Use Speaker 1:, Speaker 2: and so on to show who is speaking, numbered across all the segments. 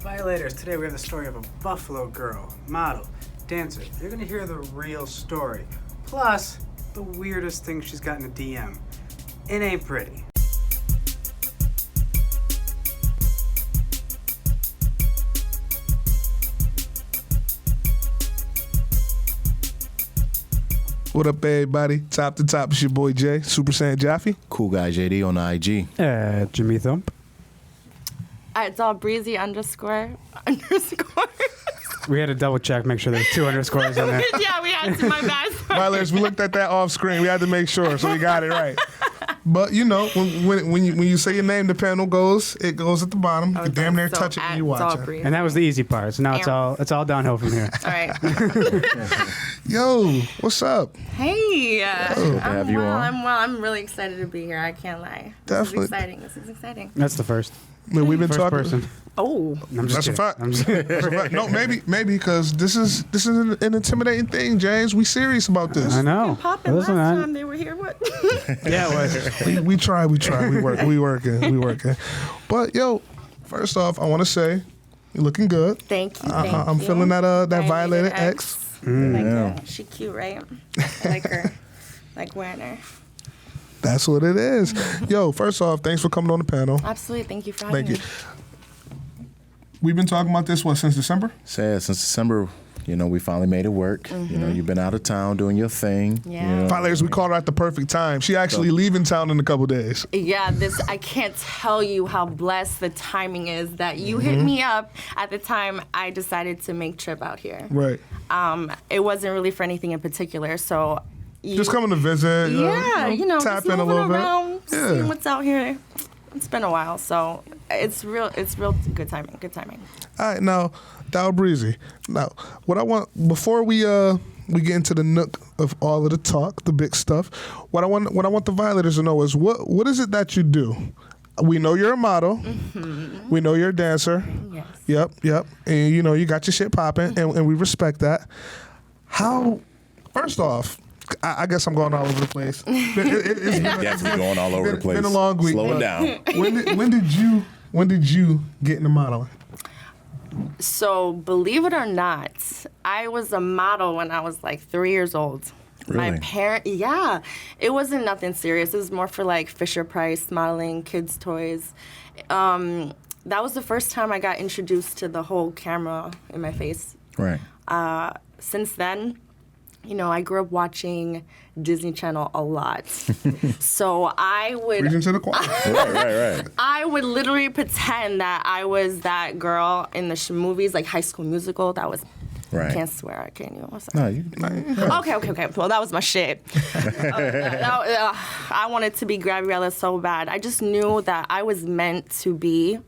Speaker 1: Violators, today we have the story of a Buffalo girl, model, dancer. You're gonna hear the real story. Plus, the weirdest thing she's got in a DM. It ain't pretty.
Speaker 2: What up, everybody? Top to top, it's your boy Jay, Super Saiyan Jaffe.
Speaker 3: Cool guy JD on the IG.
Speaker 1: Jimmy Thump.
Speaker 4: It's all breezy underscore.
Speaker 1: We had to double check, make sure there's 2 underscores in there.
Speaker 4: Yeah, we had to, my bad.
Speaker 2: Violators, we looked at that off screen. We had to make sure, so we got it right. But you know, when you say your name, the panel goes at the bottom. You damn near touch it when you watch it.
Speaker 1: And that was the easy part. So now it's all downhill from here.
Speaker 4: All right.
Speaker 2: Yo, what's up?
Speaker 4: Hey.
Speaker 3: Good to have you on.
Speaker 4: I'm well. I'm really excited to be here. I can't lie.
Speaker 2: Definitely.
Speaker 4: This is exciting.
Speaker 1: That's the first.
Speaker 2: I mean, we've been
Speaker 1: First
Speaker 2: talking.
Speaker 1: person.
Speaker 4: Oh.
Speaker 1: I'm just
Speaker 2: That's a
Speaker 1: kidding.
Speaker 2: fact.
Speaker 1: I'm just
Speaker 2: That's a fact. No, maybe because this is an intimidating thing, James. We serious about this.
Speaker 1: I know.
Speaker 4: Popping last time they were here. What?
Speaker 1: Yeah, it was.
Speaker 2: We try. We working. But yo, first off, I want to say you're looking good.
Speaker 4: Thank you.
Speaker 2: I'm feeling that Violator X.
Speaker 4: Like she cute, right? I like her. Like wearing her.
Speaker 2: That's what it is. Yo, first off, thanks for coming on the panel.
Speaker 4: Absolutely. Thank you for having me.
Speaker 2: We've been talking about this, since December?
Speaker 3: Since December, we finally made it work.
Speaker 4: Mm-hmm.
Speaker 3: You've been out of town doing your thing.
Speaker 4: Yeah.
Speaker 2: Violators, we called her at the perfect time. She actually leaving town in a couple days.
Speaker 4: Yeah, I can't tell you how blessed the timing is that you hit me up at the time I decided to make trip out here.
Speaker 2: Right.
Speaker 4: It wasn't really for anything in particular, so
Speaker 2: Just coming to visit.
Speaker 4: just
Speaker 2: tap in a
Speaker 4: moving
Speaker 2: little
Speaker 4: around,
Speaker 2: bit. Yeah.
Speaker 4: seeing what's out here. It's been a while, so it's real good timing. Good timing.
Speaker 2: All right, now, Dow Breezy. Now, what I want before we get into the nook of all of the talk, the big stuff. What I want the Violators to know is what is it that you do? We know you're a model. Mm-hmm. We know you're a dancer.
Speaker 4: Yes.
Speaker 2: Yep. And you got your shit popping, and we respect that. How? First off, I guess I'm going all over the place. It's
Speaker 3: Definitely going all over the place.
Speaker 2: Been a long week.
Speaker 3: Slow it down.
Speaker 2: When did you get into modeling?
Speaker 4: So believe it or not, I was a model when I was like 3 years old.
Speaker 3: Really?
Speaker 4: My parent, yeah, it wasn't nothing serious. It was more for like Fisher Price modeling, kids' toys. That was the first time I got introduced to the whole camera in my face.
Speaker 3: Right.
Speaker 4: Since then, I grew up watching Disney Channel a lot. So I would...
Speaker 2: Reaching to the choir.
Speaker 3: Right.
Speaker 4: I would literally pretend that I was that girl in the movies, like High School Musical. That was...
Speaker 3: Right.
Speaker 4: I can't swear, can you?
Speaker 3: No, you.
Speaker 4: Okay. Well, that was my shit. I wanted to be Gabriella so bad. I just knew that I was meant to be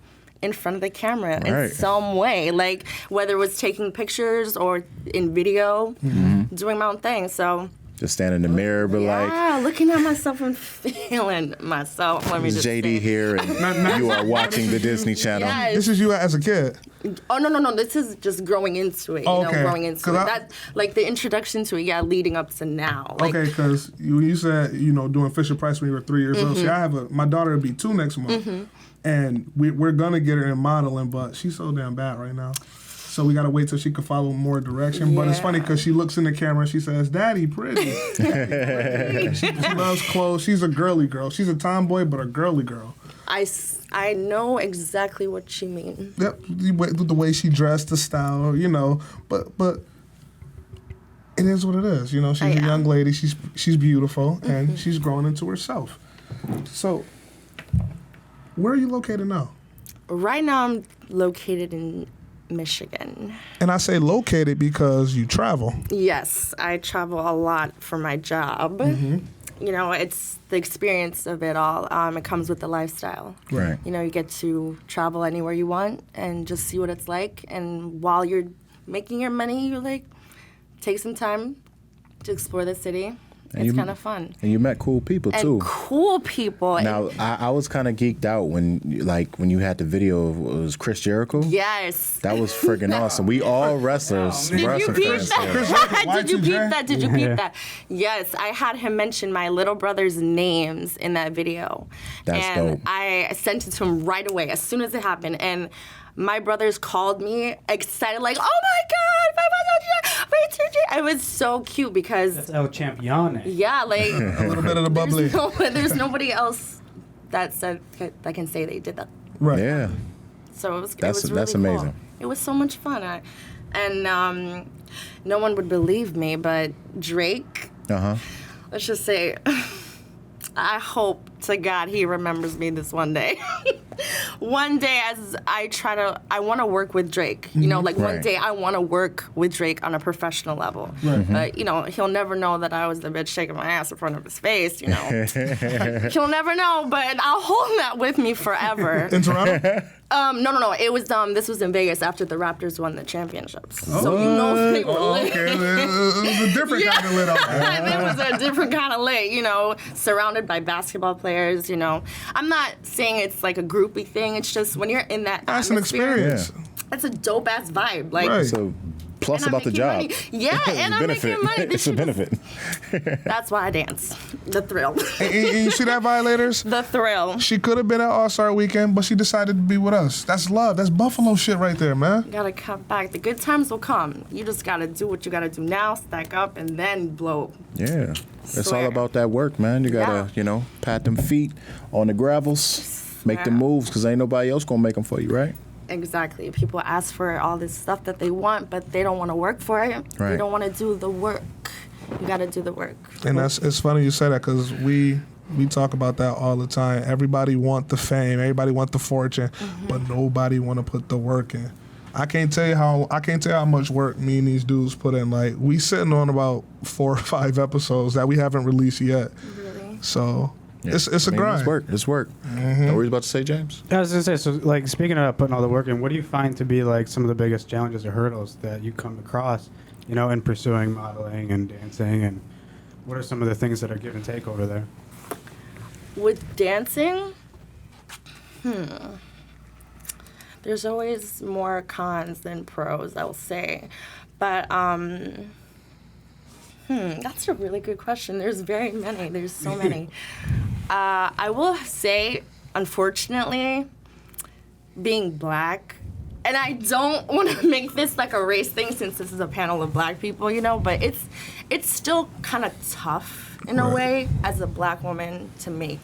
Speaker 4: in front of the camera in some way, like whether it was taking pictures or in video, doing my own thing. So
Speaker 3: just stand in the mirror, but
Speaker 4: looking at myself and feeling myself. Let me just
Speaker 3: JD
Speaker 4: say.
Speaker 3: here, and you are watching the Disney Channel.
Speaker 4: Yes.
Speaker 2: This is you as a kid.
Speaker 4: Oh no! This is just growing into it. Growing into it. That like the introduction to it. Yeah, leading up to now. Like,
Speaker 2: Okay, because you said doing Fisher Price when you were 3 years old. See, my daughter will be 2 next month, and we're gonna get her in modeling, but she's so damn bad right now. So we gotta wait till she can follow more direction. But it's funny because she looks in the camera and she says, "Daddy, pretty." She loves clothes. She's a girly girl. She's a tomboy, but a girly girl.
Speaker 4: I know exactly what you mean.
Speaker 2: Yep, the way she dressed, the style, but it is what it is. She's a young lady. She's beautiful and she's growing into herself. So, where are you located now?
Speaker 4: Right now, I'm located in Michigan.
Speaker 2: And I say located because you travel.
Speaker 4: Yes, I travel a lot for my job. It's the experience of it all. It comes with the lifestyle.
Speaker 3: Right.
Speaker 4: You get to travel anywhere you want and just see what it's like. And while you're making your money, you take some time to explore the city. It's kind of fun.
Speaker 3: And you met cool people, too.
Speaker 4: And cool people.
Speaker 3: Now, I was kind of geeked out when you had the video of, it was Chris Jericho?
Speaker 4: Yes.
Speaker 3: That was friggin' awesome. We all wrestlers.
Speaker 4: Did you peep that? Did you peep that? Yes, I had him mention my little brother's names in that video.
Speaker 3: That's
Speaker 4: and
Speaker 3: dope.
Speaker 4: I sent it to him right away as soon as it happened. And my brothers called me excited, like, oh my God, it was so cute because
Speaker 1: That's El Champione.
Speaker 4: yeah, like
Speaker 2: A little bit of the bubbly.
Speaker 4: there's nobody else that can say they did that.
Speaker 2: Right.
Speaker 3: Yeah.
Speaker 4: So it was really
Speaker 3: That's
Speaker 4: cool.
Speaker 3: amazing.
Speaker 4: It was so much fun. And no one would believe me, but Drake, let's just say, I hope to God he remembers me this one day. One day as I want to work with Drake. You know, like one
Speaker 3: Right.
Speaker 4: day I want to work with Drake on a professional level. But, you know, he'll never know that I was the bitch shaking my ass in front of his face, you know. He'll never know, but I'll hold that with me forever.
Speaker 2: In Toronto?
Speaker 4: No. It was this was in Vegas after the Raptors won the championships. So you know they were lit.
Speaker 2: Okay. It was a different kind of lit out there.
Speaker 4: It was a different kind of lit, you know, surrounded by basketball players, you know. I'm not saying it's like a groupie thing. It's just when you're in that
Speaker 2: That's an
Speaker 4: atmosphere,
Speaker 2: experience.
Speaker 4: It's a dope ass vibe. Like,
Speaker 2: Right.
Speaker 3: So plus
Speaker 4: and I'm
Speaker 3: about the
Speaker 4: making
Speaker 3: job.
Speaker 4: money. Yeah, and I'm making money.
Speaker 3: It's a benefit.
Speaker 4: That's why I dance. The thrill.
Speaker 2: And you see that, Violators?
Speaker 4: The thrill.
Speaker 2: She could have been at All-Star Weekend, but she decided to be with us. That's love. That's Buffalo shit right there, man.
Speaker 4: You gotta come back. The good times will come. You just gotta do what you gotta do now, stack up, and then blow.
Speaker 3: Yeah. It's all
Speaker 4: Swear.
Speaker 3: about that work, man. You gotta,
Speaker 4: Yeah.
Speaker 3: you know, pat them feet on the gravels, make the
Speaker 4: Swear.
Speaker 3: moves, because ain't nobody else gonna make them for you, right?
Speaker 4: Exactly. People ask for all this stuff that they want, but they don't want to work for it.
Speaker 3: Right.
Speaker 4: They don't want to do the work. You got to do the work.
Speaker 2: And it's funny you say that because we talk about that all the time. Everybody want the fame, everybody want the fortune, but nobody want to put the work in. I can't tell you how much work me and these dudes put in. Like we sitting on about 4 or 5 episodes that we haven't released yet.
Speaker 4: Really?
Speaker 2: So it's a
Speaker 3: I mean,
Speaker 2: grind.
Speaker 3: It's work. It's work. What were you about to say, James?
Speaker 1: I was gonna say, so like speaking of putting all the work in, what do you find to be like some of the biggest challenges or hurdles that you come across, you know, in pursuing modeling and dancing, and what are some of the things that are give and take over there?
Speaker 4: With dancing, there's always more cons than pros, I will say. But that's a really good question. There's very many. There's so many. I will say, unfortunately, being black, and I don't want to make this like a race thing since this is a panel of black people, you know, but it's still kind of tough in a way as a black woman to make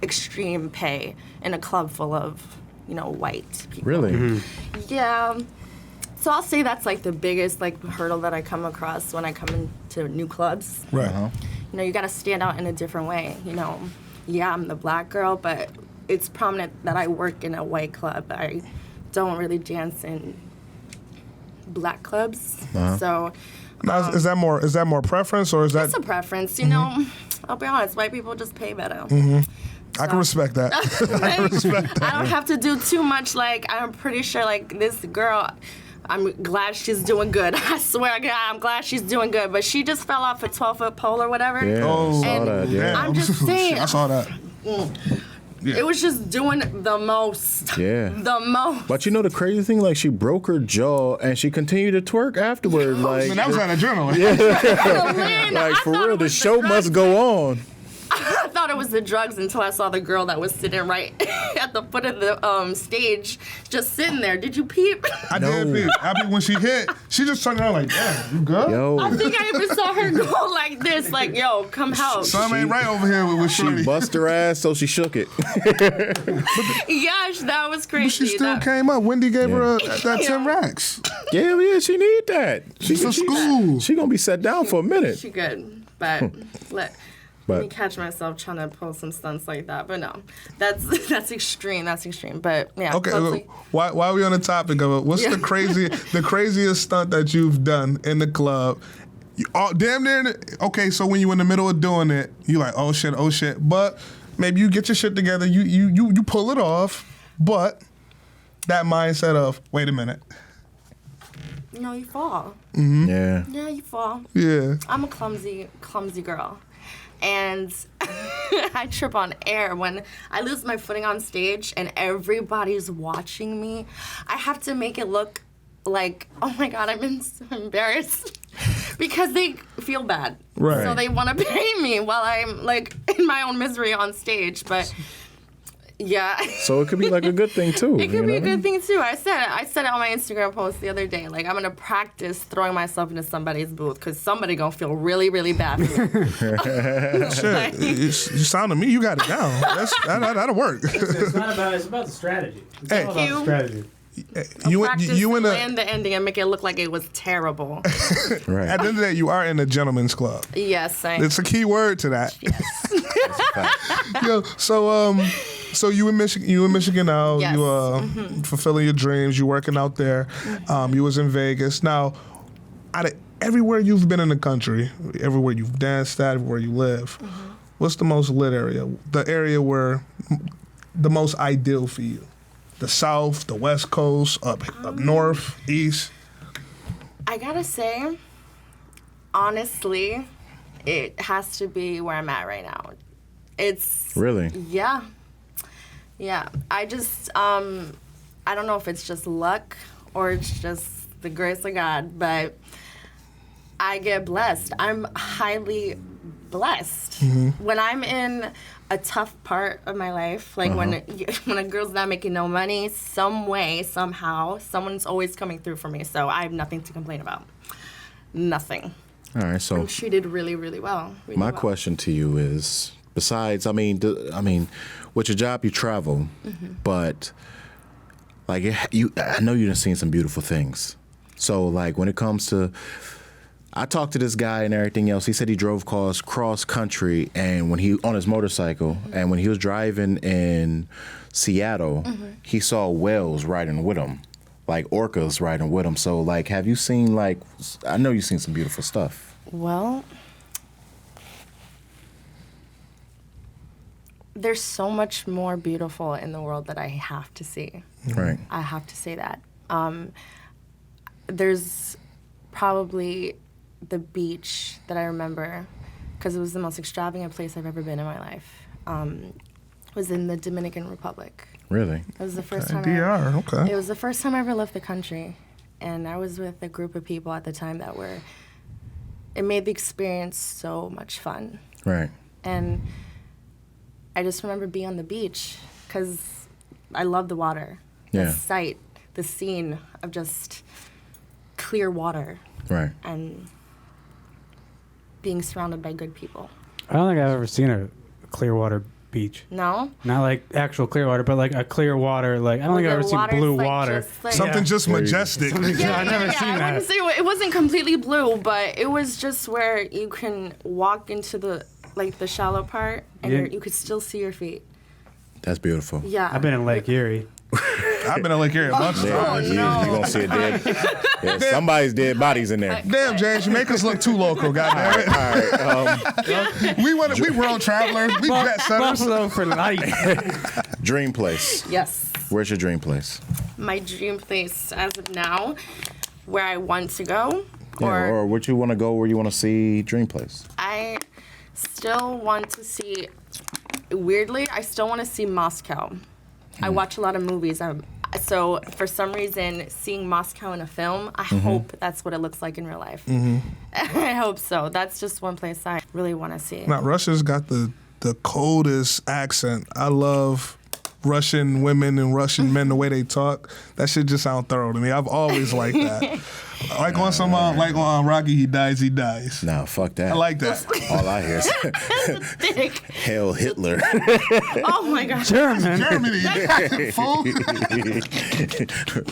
Speaker 4: extreme pay in a club full of, you know, white people.
Speaker 3: Really?
Speaker 4: Yeah. So I'll say that's like the biggest like hurdle that I come across when I come into new clubs.
Speaker 2: Right.
Speaker 4: You know, you got to stand out in a different way. You know, yeah, I'm the black girl, but it's prominent that I work in a white club. I don't really dance in black clubs. So
Speaker 2: Now, is that more preference or is that?
Speaker 4: it's a preference. You know, I'll be honest, white people just pay better.
Speaker 2: I can respect that. I can respect that.
Speaker 4: I don't have to do too much. Like, I'm pretty sure, like, this girl, I'm glad she's doing good. I swear to God, I'm glad she's doing good. But she just fell off a 12-foot pole or whatever.
Speaker 3: Yeah.
Speaker 2: Oh,
Speaker 3: saw
Speaker 4: And
Speaker 3: that. Yeah.
Speaker 4: I'm just saying.
Speaker 2: I saw that.
Speaker 4: It was just doing the most.
Speaker 3: Yeah.
Speaker 4: The most.
Speaker 3: But you know the crazy thing, like she broke her jaw and she continued to twerk afterward. Like,
Speaker 2: Man, that was on adrenaline.
Speaker 4: Man,
Speaker 3: like
Speaker 4: I
Speaker 3: for
Speaker 4: thought
Speaker 3: real,
Speaker 4: it
Speaker 3: the
Speaker 4: was
Speaker 3: show
Speaker 4: drugs.
Speaker 3: must go on.
Speaker 4: I thought it was the drugs until I saw the girl that was sitting right at the foot of the stage, just sitting there. Did you peep?
Speaker 2: I did peep. I peep when she hit. She just turned around like, damn, you good?
Speaker 4: I
Speaker 3: Yo,
Speaker 4: think I even saw her go like this, like, yo, come help.
Speaker 2: Something ain't right over here with
Speaker 3: she
Speaker 2: Shorty.
Speaker 3: bust her ass, so she shook it.
Speaker 4: Gosh, that was crazy.
Speaker 2: But she still
Speaker 4: That-
Speaker 2: came up. Wendy gave her that 10
Speaker 4: Yeah.
Speaker 2: racks.
Speaker 3: Yeah, she need that.
Speaker 2: She's for school.
Speaker 3: She gonna be set down for a minute.
Speaker 4: She good, but let
Speaker 3: But-
Speaker 4: me catch myself trying to pull some stunts like that. But no, that's extreme. That's extreme. But yeah.
Speaker 2: Okay,
Speaker 4: clubs
Speaker 2: why are we on the topic of it? What's the craziest stunt that you've done in the club? Damn near. Okay, so when you in the middle of doing it, you like, oh shit. But maybe you get your shit together, you pull it off, but that mindset of, wait a minute.
Speaker 4: you fall.
Speaker 3: Yeah.
Speaker 4: Yeah, you fall.
Speaker 2: Yeah.
Speaker 4: I'm a clumsy girl. And I trip on air when I lose my footing on stage and everybody's watching me. I have to make it look like, oh my God, I'm so embarrassed. Because they feel bad.
Speaker 2: Right.
Speaker 4: So they want to pay me while I'm like in my own misery on stage. But Yeah.
Speaker 3: So it could be like a good thing too.
Speaker 4: It could be a good thing too. I said it on my Instagram post the other day. Like, I'm gonna practice throwing myself into somebody's booth because somebody gonna feel really, really bad for me.
Speaker 2: Shit, you sound to me, you got it down. That'll work.
Speaker 1: It's about the strategy. It's
Speaker 2: Hey.
Speaker 1: all about the strategy.
Speaker 2: You in a
Speaker 4: land the ending and make it look like it was terrible.
Speaker 3: Right.
Speaker 2: at the end of the day, you are in a gentleman's club.
Speaker 4: Yes,
Speaker 2: It's a key word to that.
Speaker 4: Yes.
Speaker 2: Yo, so you in Michigan now.
Speaker 4: Yes.
Speaker 2: You fulfilling your dreams. You working out there. You was in Vegas. Now, out of everywhere you've been in the country, everywhere you've danced at, everywhere you live, what's the most lit area? The area where the most ideal for you? The South, the West Coast, up north, east.
Speaker 4: I gotta say, honestly, it has to be where I'm at right now. It's
Speaker 3: Really?
Speaker 4: Yeah. I just I don't know if it's just luck or it's just the grace of God, but I get blessed. I'm highly blessed. When I'm in a tough part of my life, like when a girl's not making no money, some way, somehow, someone's always coming through for me. So I have nothing to complain about. Nothing.
Speaker 3: All right. So
Speaker 4: I'm treated really, really well.
Speaker 3: my question to you is, besides, I mean, with your job you travel, but like I know you've seen some beautiful things. So like when it comes to, I talked to this guy and everything else. He said he drove cross country, and when he on his motorcycle, and when he was driving in Seattle, he saw whales riding with him, like orcas riding with him. So like, have you seen like? I know you've seen some beautiful stuff.
Speaker 4: Well, there's so much more beautiful in the world that I have to see.
Speaker 3: Right.
Speaker 4: I have to say that. There's probably the beach that I remember, because it was the most extravagant place I've ever been in my life. Was in the Dominican Republic.
Speaker 3: Really?
Speaker 4: It was the first time.
Speaker 2: DR, okay.
Speaker 4: It was the first time I ever left the country, and I was with a group of people at the time that were. It made the experience so much fun.
Speaker 3: Right.
Speaker 4: And I just remember being on the beach because I love the water.
Speaker 3: Yeah.
Speaker 4: The sight, the scene of just clear water.
Speaker 3: Right.
Speaker 4: And being surrounded by good people.
Speaker 1: I don't think I've ever seen a Clearwater beach.
Speaker 4: No?
Speaker 1: Not like actual Clearwater, but like a clear water. Like I don't think I've ever seen blue water.
Speaker 2: Something just majestic.
Speaker 1: I've never seen
Speaker 4: I
Speaker 1: that.
Speaker 4: wouldn't say it wasn't completely blue, but it was just where you can walk into the shallow part and you could still see your feet.
Speaker 3: That's beautiful.
Speaker 4: Yeah.
Speaker 1: I've been in Lake Erie.
Speaker 2: I've been in Lake Erie a bunch of times.
Speaker 3: You gonna see a dead. Somebody's dead bodies in there.
Speaker 2: Damn, James, you make us look too local, goddamn it.
Speaker 3: All right.
Speaker 2: We world travelers. We jet setters.
Speaker 1: Buffalo for life.
Speaker 3: Dream place.
Speaker 4: Yes.
Speaker 3: Where's your dream place?
Speaker 4: My dream place as of now, where I want to go,
Speaker 3: Or where you want to go, where you want to see dream place.
Speaker 4: I still want to see. Weirdly, I still want to see Moscow. I watch a lot of movies. So for some reason, seeing Moscow in a film, I hope that's what it looks like in real life. I hope so. That's just one place I really want to see.
Speaker 2: Now, Russia's got the coldest accent. I love Russian women and Russian men, the way they talk. That shit just sound thorough to me. I've always liked that. Like on Rocky, he dies.
Speaker 3: Nah, fuck that.
Speaker 2: I like that.
Speaker 3: All I hear is Hail Hitler.
Speaker 4: Oh my God.
Speaker 2: Germany. Fool.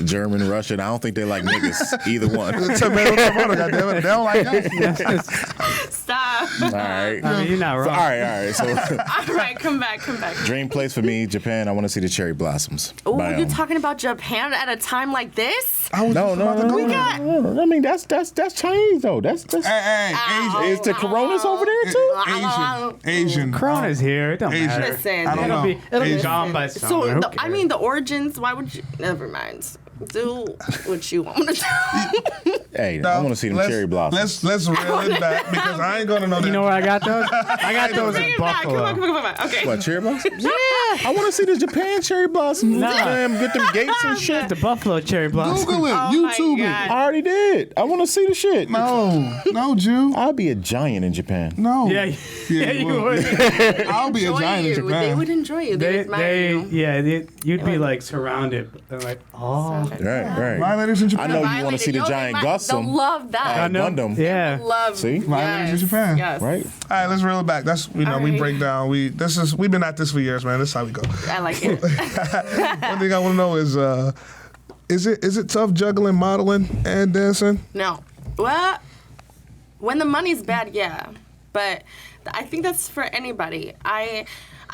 Speaker 3: German, Russian. I don't think they like niggas. Either one.
Speaker 2: Tomato, goddamn it. They don't like us.
Speaker 4: Stop.
Speaker 3: All right.
Speaker 1: I mean, you're not wrong.
Speaker 3: All right. So
Speaker 4: All right, come back.
Speaker 3: dream place for me, Japan. I want to see the cherry blossoms.
Speaker 4: Oh, you're talking about Japan at a time like this?
Speaker 3: No. I mean, that's Chinese though. That's
Speaker 2: Hey, Asian.
Speaker 3: Is the Coronas over there too?
Speaker 2: Asian.
Speaker 1: Corona's here. It don't
Speaker 2: Asian.
Speaker 1: matter.
Speaker 4: Listen.
Speaker 2: I don't know.
Speaker 1: It'll be
Speaker 2: Asian.
Speaker 1: gone by
Speaker 4: So,
Speaker 1: summer. Who
Speaker 4: I
Speaker 1: cares?
Speaker 4: mean, the origins, why would you? Never mind. Do what you want to do.
Speaker 3: Hey, I want to see them cherry blossoms.
Speaker 2: Let's reel it back because I ain't gonna know that.
Speaker 1: You know where I got those? I got those
Speaker 4: Bring
Speaker 1: in
Speaker 4: it back.
Speaker 1: Buffalo.
Speaker 4: Come on. Okay.
Speaker 3: What, cherry blossoms?
Speaker 1: Yeah.
Speaker 3: I want to see the Japan cherry blossoms.
Speaker 1: Nah.
Speaker 3: Get them gates and shit.
Speaker 1: The buffalo cherry blossom.
Speaker 2: Google it.
Speaker 4: Oh my
Speaker 2: YouTube
Speaker 4: God.
Speaker 2: it.
Speaker 3: I already did. I want to see the shit.
Speaker 2: No, Jew.
Speaker 3: I'll be a giant in Japan.
Speaker 2: No.
Speaker 1: Yeah, you would.
Speaker 2: I'll be a
Speaker 4: Enjoy
Speaker 2: giant in
Speaker 4: you. They
Speaker 2: Japan.
Speaker 4: would enjoy you. They would admire you.
Speaker 1: You'd be like surrounded. They're like, oh.
Speaker 3: Right.
Speaker 2: Violators in Japan.
Speaker 3: I know you want to see the giant
Speaker 4: They'll
Speaker 3: Gusum.
Speaker 4: love that.
Speaker 1: I know.
Speaker 3: Gundam.
Speaker 1: Yeah.
Speaker 4: Love.
Speaker 3: See?
Speaker 2: Violators in Japan.
Speaker 4: Yes.
Speaker 3: Right.
Speaker 2: All right, let's reel it back. That's we
Speaker 4: All
Speaker 2: we
Speaker 4: right.
Speaker 2: break down. We've been at this for years, man. This is how we go.
Speaker 4: I like it.
Speaker 2: One thing I want to know is it tough juggling, modeling, and dancing?
Speaker 4: No. Well, when the money's bad, yeah. But I think that's for anybody. I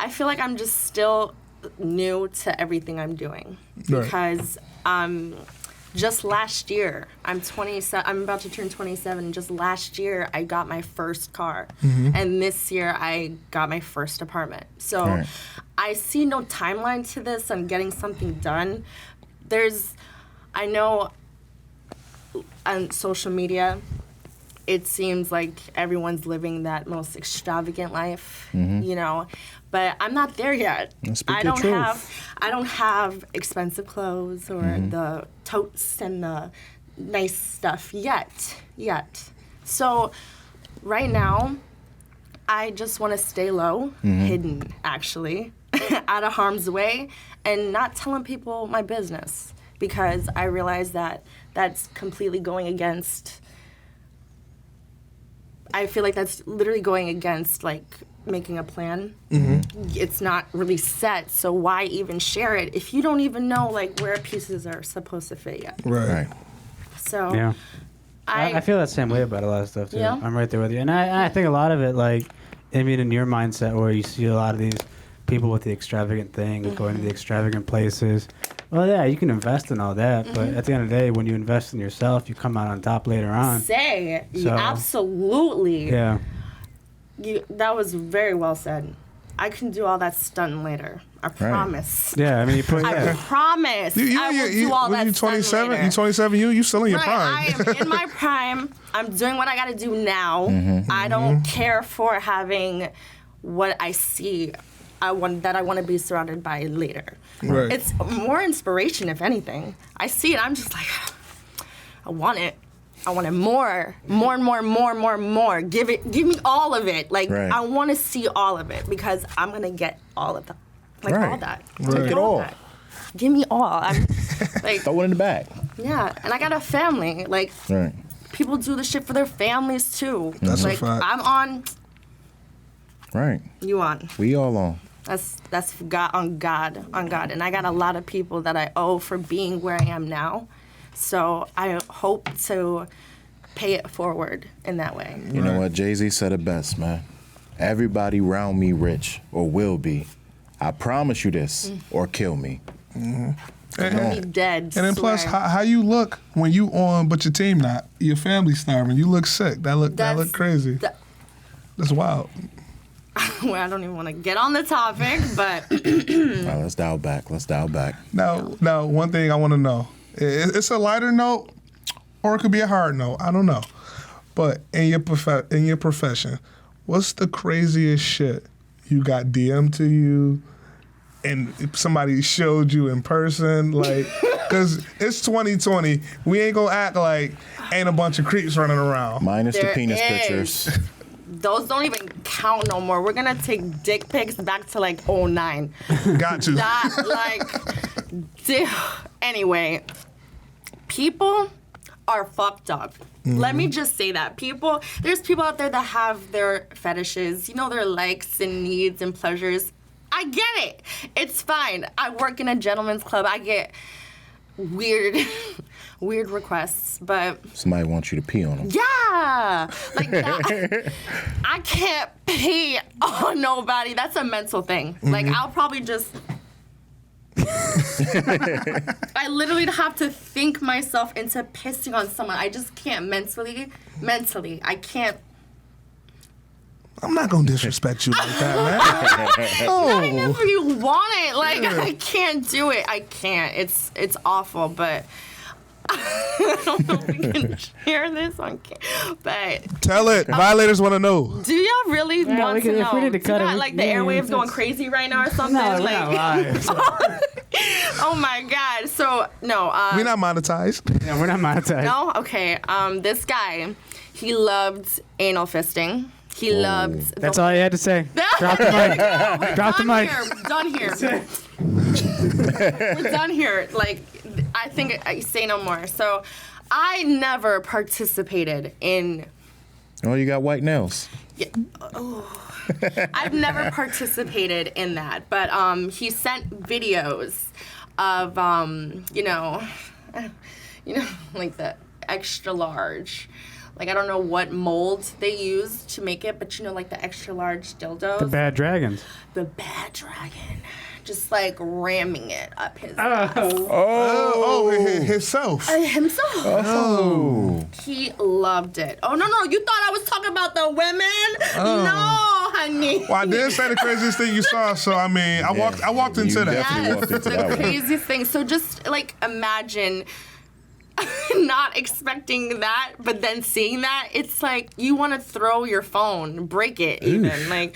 Speaker 4: feel like I'm just still new to everything I'm doing.
Speaker 2: Right.
Speaker 4: Because just last year, I'm 27. I'm about to turn 27. Just last year, I got my first car, and this year I got my first apartment. So
Speaker 3: Right.
Speaker 4: I see no timeline to this on getting something done. I know on social media, it seems like everyone's living that most extravagant life, you know, but I'm not there yet.
Speaker 3: Speak
Speaker 4: I
Speaker 3: your
Speaker 4: don't
Speaker 3: truth.
Speaker 4: have expensive clothes or the totes and the nice stuff yet. So right now, I just want to stay low, hidden actually, out of harm's way, and not telling people my business, because I realize that that's completely going against. I feel like that's literally going against like making a plan. It's not really set, so why even share it if you don't even know like where pieces are supposed to fit yet?
Speaker 3: Right.
Speaker 4: So
Speaker 1: Yeah. I feel that same way about a lot of stuff too.
Speaker 4: Yeah?
Speaker 1: I'm right there with you, and I think a lot of it, like, I mean, in your mindset, where you see a lot of these people with the extravagant things, going to the extravagant places. Well, yeah, you can invest in all that, but at the end of the day, when you invest in yourself, you come out on top later on. So-
Speaker 4: absolutely.
Speaker 1: Yeah.
Speaker 4: That was very well said. I can do all that stunt later. I promise.
Speaker 1: Yeah, I mean, you put.
Speaker 4: I
Speaker 1: Yeah.
Speaker 4: promise. I will do all that
Speaker 2: You
Speaker 4: stunt
Speaker 2: 27?
Speaker 4: later.
Speaker 2: You 27? You still in your
Speaker 4: Right,
Speaker 2: prime.
Speaker 4: I am in my prime. I'm doing what I got to do now. I don't care for having what I see. I want to be surrounded by later.
Speaker 2: Right.
Speaker 4: It's more inspiration, if anything. I see it. I'm just like, I want it. I want it more. Give me all of it. Like,
Speaker 3: Right.
Speaker 4: I want to see all of it because I'm gonna get all of that. Like
Speaker 3: Right.
Speaker 4: all that.
Speaker 2: Take
Speaker 3: it all.
Speaker 4: That. Give me all. I'm like,
Speaker 3: Throw it in the bag.
Speaker 4: yeah, and I got a family. Like,
Speaker 3: Right.
Speaker 4: people do the shit for their families too.
Speaker 2: That's a
Speaker 4: like,
Speaker 2: fact.
Speaker 4: I'm on.
Speaker 3: Right.
Speaker 4: You on?
Speaker 3: We all on.
Speaker 4: That's God, and I got a lot of people that I owe for being where I am now. So I hope to pay it forward in that way.
Speaker 3: You know what? Jay-Z said it best, man. Everybody round me rich or will be. I promise you this or kill me.
Speaker 4: I'm gonna be dead.
Speaker 2: And then plus,
Speaker 4: swear.
Speaker 2: how you look when you on, but your team not. Your family starving. You look sick. That look crazy. That's wild.
Speaker 4: Well, I don't even want to get on the topic, but
Speaker 3: Well, let's dial back.
Speaker 2: Now, one thing I want to know. It's a lighter note, or it could be a hard note. I don't know. But in your profession, what's the craziest shit you got DM'd to you, and somebody showed you in person? Like, because it's 2020, we ain't gonna act like ain't a bunch of creeps running around.
Speaker 3: Minus the
Speaker 4: There
Speaker 3: penis
Speaker 4: is.
Speaker 3: pictures.
Speaker 4: those don't even count no more. We're gonna take dick pics back to like 09.
Speaker 2: Got to.
Speaker 4: That like, anyway, people are fucked up. Let me just say that. There's people out there that have their fetishes, you know, their likes and needs and pleasures. I get it. It's fine. I work in a gentleman's club. I get weird requests, but
Speaker 3: Somebody wants you to pee on them.
Speaker 4: yeah, like that, I can't pee on nobody. That's a mental thing. Like I'll probably just. I literally have to think myself into pissing on someone. I just can't mentally. I can't.
Speaker 2: I'm not gonna disrespect you like that, man.
Speaker 4: Not even if you want it. Like I can't do it. I can't. It's awful. But I don't know if we can share this on camera, but
Speaker 2: Tell it. Violators want to know.
Speaker 4: do y'all really want to know?
Speaker 1: if we need to
Speaker 4: Do
Speaker 1: cut
Speaker 4: you got,
Speaker 1: it,
Speaker 4: like the airwaves going crazy right now or something?
Speaker 1: No, we're
Speaker 4: like,
Speaker 1: not live. So,
Speaker 4: oh my God. So no,
Speaker 2: We're not monetized.
Speaker 1: yeah, we're not monetized.
Speaker 4: no. Okay. This guy, he loved anal fisting. He loved.
Speaker 1: That's all you had to say. Drop the mic. Drop the mic.
Speaker 4: Done here. We're done here. Like, I think I say no more. So, I never participated in.
Speaker 3: Oh, you got white nails.
Speaker 4: I've never participated in that, but he sent videos of like the extra large. Like, I don't know what mold they use to make it, but like the extra large dildos.
Speaker 1: The bad dragons.
Speaker 4: The bad dragon. Just like ramming it up his ass.
Speaker 2: Himself.
Speaker 4: Himself.
Speaker 3: Oh.
Speaker 4: He loved it. Oh, no. You thought I was talking about the women? No, honey.
Speaker 2: Well, I did say the craziest thing you saw, so I mean, I walked into
Speaker 3: You
Speaker 2: that.
Speaker 3: definitely walked into that
Speaker 4: The
Speaker 3: one.
Speaker 4: craziest thing. So just like imagine not expecting that, but then seeing that, it's like you want to throw your phone, break it even. Like,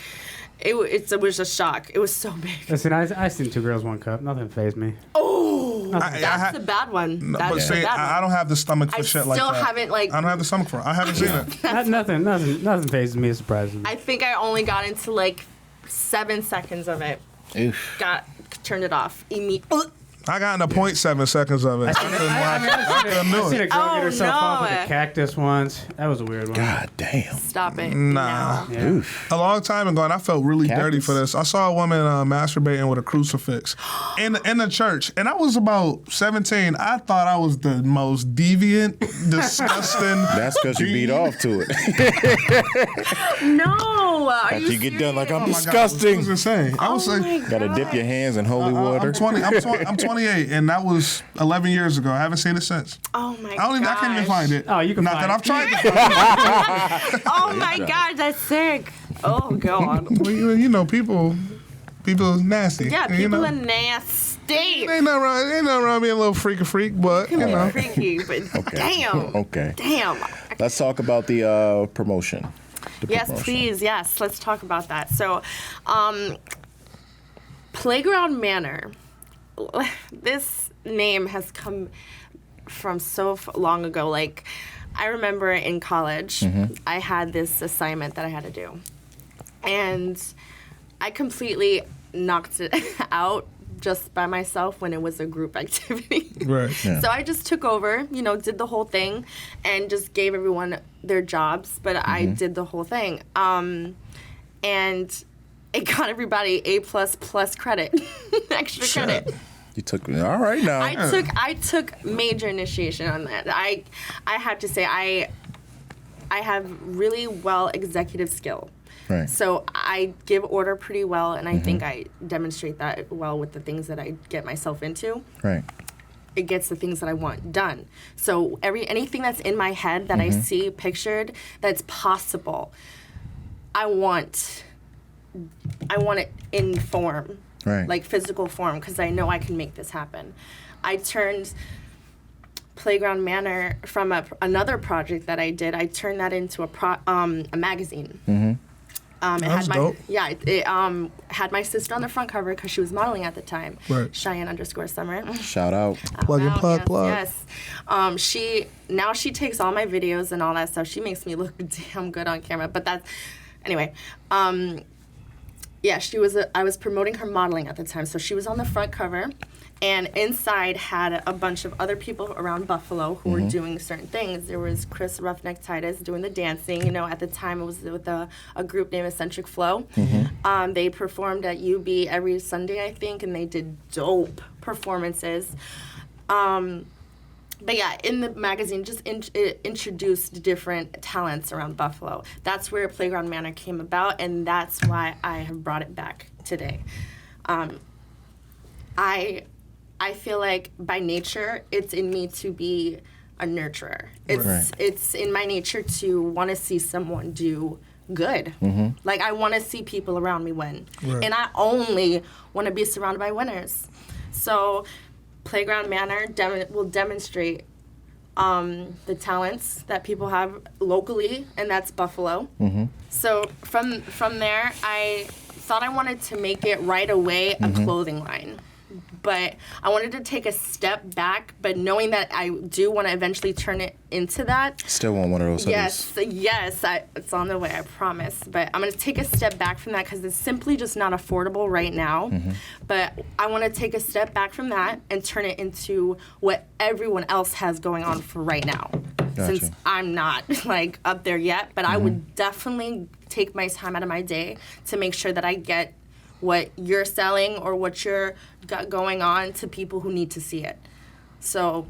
Speaker 4: it was a shock. It was so big.
Speaker 1: Listen, I seen 2 girls, 1 cup. Nothing fazed me.
Speaker 4: Oh,
Speaker 2: I
Speaker 4: that's a bad one.
Speaker 2: No,
Speaker 4: That's
Speaker 2: but
Speaker 4: a
Speaker 2: see,
Speaker 4: bad one.
Speaker 2: I don't have the stomach for
Speaker 4: I
Speaker 2: shit like
Speaker 4: still
Speaker 2: that.
Speaker 4: haven't, like-
Speaker 2: I don't have the stomach for it. I haven't seen it.
Speaker 1: Nothing phases me. It surprises me.
Speaker 4: I think I only got into like 7 seconds of it.
Speaker 3: Oof.
Speaker 4: Turned it off.
Speaker 2: I got into 0.7 seconds of it. I couldn't watch it. I couldn't do
Speaker 1: I seen a
Speaker 2: it.
Speaker 1: girl
Speaker 4: Oh,
Speaker 1: get herself off with
Speaker 4: no.
Speaker 1: a cactus once. That was a weird one.
Speaker 3: God damn.
Speaker 4: Stop it.
Speaker 2: Nah.
Speaker 4: No.
Speaker 1: Yeah.
Speaker 3: Oof.
Speaker 2: A long time ago, and I felt really dirty
Speaker 3: Cactus?
Speaker 2: for this. I saw a woman masturbating with a crucifix in the church, and I was about 17. I thought I was the most deviant, disgusting.
Speaker 3: That's because you beat off to it.
Speaker 4: No. Are
Speaker 3: After you get done, like, I'm
Speaker 2: Oh my God,
Speaker 3: disgusting.
Speaker 2: it was insane. I was
Speaker 4: Oh my
Speaker 2: like,
Speaker 3: Gotta dip your hands in holy water.
Speaker 2: I'm 20. I'm 28, and that was 11 years ago. I haven't seen it since.
Speaker 4: Oh my
Speaker 2: I can't even
Speaker 4: gosh.
Speaker 2: find it.
Speaker 1: Oh, you can
Speaker 2: Not
Speaker 1: find
Speaker 2: that I've
Speaker 1: it.
Speaker 2: tried to find it.
Speaker 4: Oh my God, that's sick. Oh God.
Speaker 2: Well, you know, people nasty.
Speaker 4: Yeah,
Speaker 2: you
Speaker 4: people
Speaker 2: know?
Speaker 4: are nasty.
Speaker 2: Ain't nothing wrong being a little freak, but you know.
Speaker 4: Freaky, but damn.
Speaker 3: Okay.
Speaker 4: Damn.
Speaker 3: Let's talk about the promotion. The
Speaker 4: Yes,
Speaker 3: promotion.
Speaker 4: please. Yes, let's talk about that. So, Playground Manor. This name has come from so long ago. Like, I remember in college, I had this assignment that I had to do. And I completely knocked it out just by myself when it was a group activity.
Speaker 2: Right.
Speaker 3: Yeah.
Speaker 4: So I just took over, did the whole thing and just gave everyone their jobs, but I did the whole thing. And it got everybody A++ credit, extra credit.
Speaker 3: You took all right now.
Speaker 4: I took major initiation on that. I have to say I have really well executive skill.
Speaker 3: Right.
Speaker 4: So I give order pretty well, and I think I demonstrate that well with the things that I get myself into.
Speaker 3: Right.
Speaker 4: It gets the things that I want done. So anything that's in my head that I see pictured that's possible, I want it in form.
Speaker 3: Right.
Speaker 4: Like physical form, because I know I can make this happen. I turned Playground Manor from another project that I did. I turned that into a magazine. It
Speaker 2: That's
Speaker 4: had
Speaker 2: dope.
Speaker 4: it had my sister on the front cover because she was modeling at the time.
Speaker 2: Right.
Speaker 4: Cheyenne_Summer.
Speaker 3: Shout out.
Speaker 2: Plug and
Speaker 4: Wow,
Speaker 2: plug.
Speaker 4: Yes. She takes all my videos and all that stuff. She makes me look damn good on camera. But that's anyway. Yeah, I was promoting her modeling at the time, so she was on the front cover, and inside had a bunch of other people around Buffalo who were doing certain things. There was Chris Roughneck Titus doing the dancing. At the time it was with a group named Eccentric Flow. They performed at UB every Sunday, I think, and they did dope performances. But yeah, in the magazine, just it introduced different talents around Buffalo. That's where Playground Manor came about, and that's why I have brought it back today. I feel like by nature, it's in me to be a nurturer. It's in my nature to want to see someone do good. Like, I want to see people around me win.
Speaker 2: Right.
Speaker 4: And I only want to be surrounded by winners. So Playground Manor will demonstrate the talents that people have locally, and that's Buffalo. So from there, I thought I wanted to make it right away a clothing line. But I wanted to take a step back, but knowing that I do want to eventually turn it into that.
Speaker 3: Still want one of those hoodies.
Speaker 4: Yes, it's on the way, I promise. But I'm going to take a step back from that because it's simply just not affordable right now. But I want to take a step back from that and turn it into what everyone else has going on for right now.
Speaker 3: Gotcha.
Speaker 4: Since I'm not like up there yet, but I would definitely take my time out of my day to make sure that I get what you're selling or what you're got going on to people who need to see it. So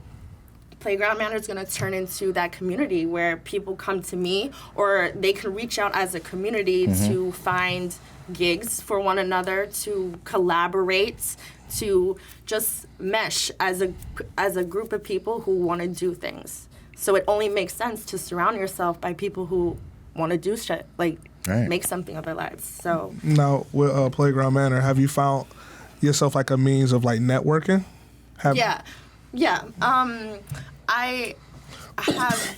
Speaker 4: Playground Manor is going to turn into that community where people come to me, or they can reach out as a community to find gigs for one another, to collaborate, to just mesh as a group of people who want to do things. So it only makes sense to surround yourself by people who want to do shit, like make something of their lives. So
Speaker 2: now with Playground Manor, have you found yourself like a means of like networking? Yeah.
Speaker 4: I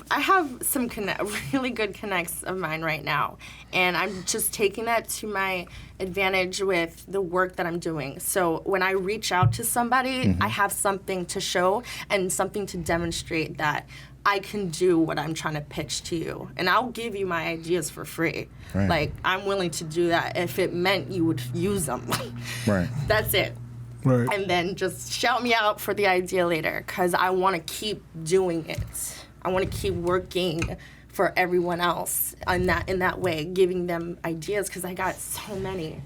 Speaker 4: have some really good connects of mine right now, and I'm just taking that to my advantage with the work that I'm doing. So when I reach out to somebody, I have something to show and something to demonstrate that I can do what I'm trying to pitch to you. And I'll give you my ideas for free.
Speaker 3: Right.
Speaker 4: Like, I'm willing to do that if it meant you would use them.
Speaker 3: Right.
Speaker 4: That's it.
Speaker 2: Right.
Speaker 4: And then just shout me out for the idea later, because I want to keep doing it. I want to keep working for everyone else in that way, giving them ideas, because I got so many.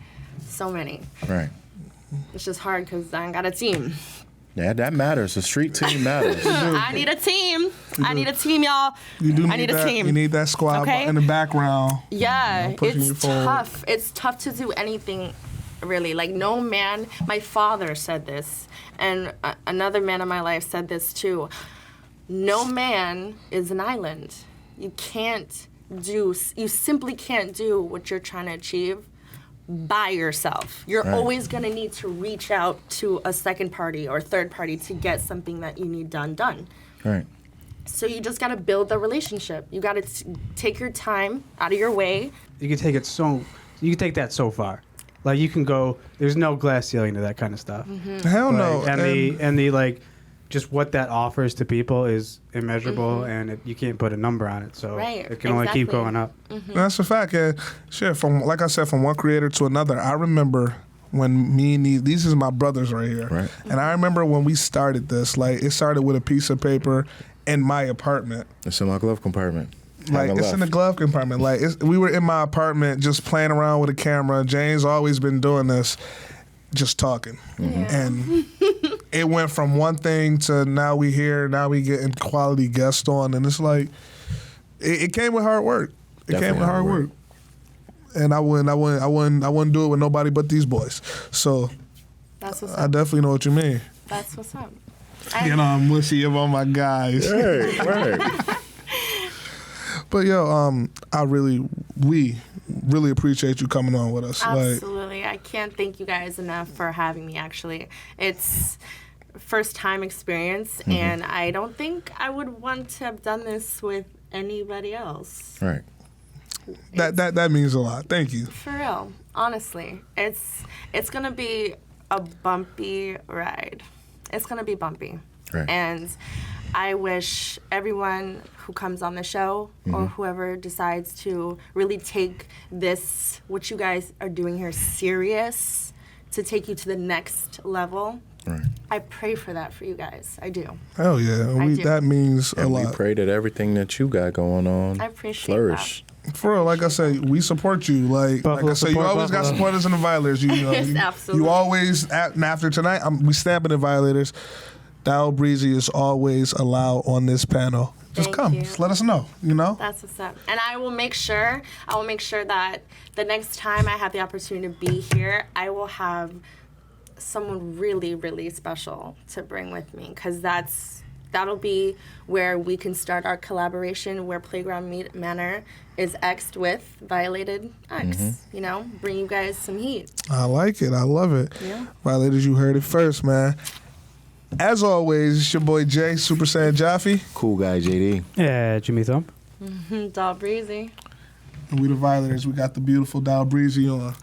Speaker 3: Right.
Speaker 4: It's just hard because I ain't got a team.
Speaker 3: Yeah, that matters. The street team matters.
Speaker 4: I need a team. I need a team, y'all.
Speaker 2: You do
Speaker 4: I need a team.
Speaker 2: You need that squad
Speaker 4: Okay?
Speaker 2: in the background.
Speaker 4: Yeah,
Speaker 2: pushing you
Speaker 4: it's
Speaker 2: forward.
Speaker 4: tough. It's tough to do anything, really. Like, no man, my father said this, and another man in my life said this too. No man is an island. You simply can't do what you're trying to achieve by yourself. You're
Speaker 3: Right.
Speaker 4: always going to need to reach out to a second party or third party to get something that you need done.
Speaker 3: Right.
Speaker 4: So you just got to build the relationship. You got to take your time out of your way.
Speaker 1: You can take that so far. Like, you can go, there's no glass ceiling to that kind of stuff.
Speaker 2: Hell
Speaker 1: Like,
Speaker 2: no.
Speaker 1: and the like, just what that offers to people is immeasurable, and you can't put a number on it. So
Speaker 4: Right,
Speaker 1: it can only keep
Speaker 4: exactly.
Speaker 1: going up.
Speaker 2: That's a fact. Yeah. Shit, like I said, from one creator to another. I remember when these is my brothers right here.
Speaker 3: Right.
Speaker 2: And I remember when we started this, like, it started with a piece of paper in my apartment.
Speaker 3: It's in my glove compartment.
Speaker 2: Like,
Speaker 3: Haven't
Speaker 2: it's in the
Speaker 3: left.
Speaker 2: glove compartment. Like, we were in my apartment just playing around with a camera. Jane's always been doing this, just talking. And it went from one thing to now we getting quality guests on. And it's like, it came with hard work. It came with hard work. And I wouldn't do it with nobody but these boys. So
Speaker 4: That's what's
Speaker 2: I
Speaker 4: up.
Speaker 2: definitely know what you mean.
Speaker 4: That's what's up.
Speaker 2: You know, I'm mushy about my guys.
Speaker 3: Right.
Speaker 2: But yo, we really appreciate you coming on with us.
Speaker 4: Absolutely. I can't thank you guys enough for having me, actually. It's first time experience, and I don't think I would want to have done this with anybody else.
Speaker 3: Right.
Speaker 2: That means a lot. Thank you.
Speaker 4: For real. Honestly. It's gonna be a bumpy ride. It's gonna be bumpy.
Speaker 3: Right.
Speaker 4: And I wish everyone who comes on the show or whoever decides to really take this, what you guys are doing here, serious, to take you to the next level.
Speaker 3: Right.
Speaker 4: I pray for that for you guys. I do.
Speaker 2: Hell yeah.
Speaker 4: I do.
Speaker 2: That means a
Speaker 3: And we
Speaker 2: lot.
Speaker 3: pray that everything that you got going on
Speaker 4: I appreciate
Speaker 3: flourish.
Speaker 2: For real, like I said, we support you. Like
Speaker 1: Buffalo
Speaker 2: I said, you
Speaker 1: support
Speaker 2: always got
Speaker 1: Buffalo.
Speaker 2: supporters in the Violators. You know,
Speaker 4: Yes,
Speaker 2: you
Speaker 4: absolutely.
Speaker 2: always, and after tonight, we stamping the Violators. Dial Breezy is always allowed on this panel. Just
Speaker 4: Thank
Speaker 2: come.
Speaker 4: you.
Speaker 2: Just let us know, you know?
Speaker 4: That's what's up. And I will make sure that the next time I have the opportunity to be here, I will have someone really, really special to bring with me, because that'll be where we can start our collaboration, where Playground Manor is X'd with Violated X. You know, bring you guys some heat.
Speaker 2: I like it. I love it.
Speaker 4: Yeah.
Speaker 2: Violators, you heard it first, man. As always, it's your boy Jay, Super Saiyan Jaffe.
Speaker 3: Cool guy, JD.
Speaker 1: Yeah, Jimmy Thump.
Speaker 4: Doll Breezy.
Speaker 2: And we the Violators. We got the beautiful Dow Breezy on.